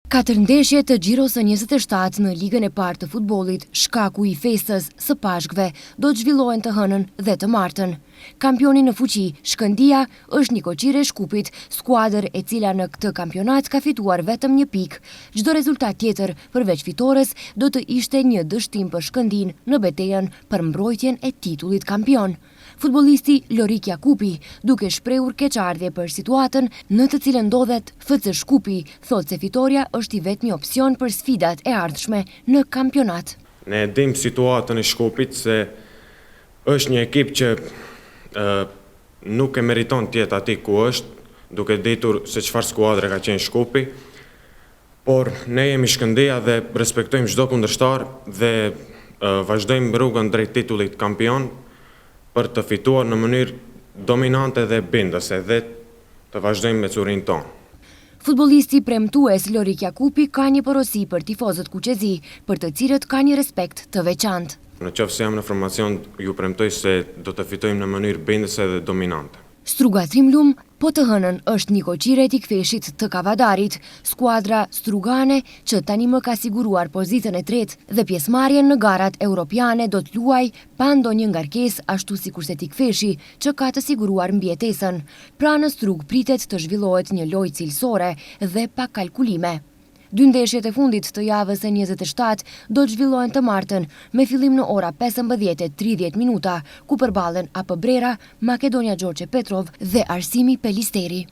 Katër ndeshje të Gjiros së 27 në Ligën e parë të futbollit, shkaku i festës së Pashkëve, do të zhvillohen të hënën dhe të martën. Kampioni në fuqi, Shkëndia, është një koqire e Shkupit, skuadër e cila në këtë kampionat ka fituar vetëm 1 pikë. Çdo rezultat tjetër përveç fitores do të ishte një dështim për Shkëndin në betejën për mbrojtjen e titullit kampion. Futbollisti Lorik Jakupi, duke shprehur keqardhje për situatën në të cilën ndodhet FC Shkupi, thotë se fitoria është i vetmi opsion për sfidat e ardhshme në kampionat. Ne dim situatën e Shkupit se është një ekip që nuk e meriton të jetë aty ku është, duke ditur se çfarë skuadre ka qenë Shkupi, por ne jemi Shkëndia dhe respektojmë çdo kundërshtar dhe vazhdojmë rrugën drejt titullit kampion për të fituar në mënyrë dominante dhe bindëse dhe të vazhdojmë me curin tonë. Futbollisti premtues Lorik Jakupi ka një porosi për tifozët kuqezi, për të cilët ka një respekt të veçantë. Në qoftë se jam në formacion, ju premtoj se do të fitojmë në mënyrë bindëse dhe dominante. Struga Trimlum, po të hënën është një koqire e tikfeshit të Kavadarit, skuadra strugane që tani më ka siguruar pozitën e tretë dhe pjesëmarrjen në garat europiane do të luaj pa ndonjë ngarkesë, ashtu sikurse tikfeshi që ka të siguruar mbijetesën. Pra në Strug pritet të zhvillohet një lojë cilësore dhe pa kalkulime. 2 ndeshjet e fundit të javës së 27 do të zhvillohen të martën me fillim në ora 15:30 ku përballen AP Brera, Makedonia Gjorgje Petrov dhe Arsimi Pelisteri.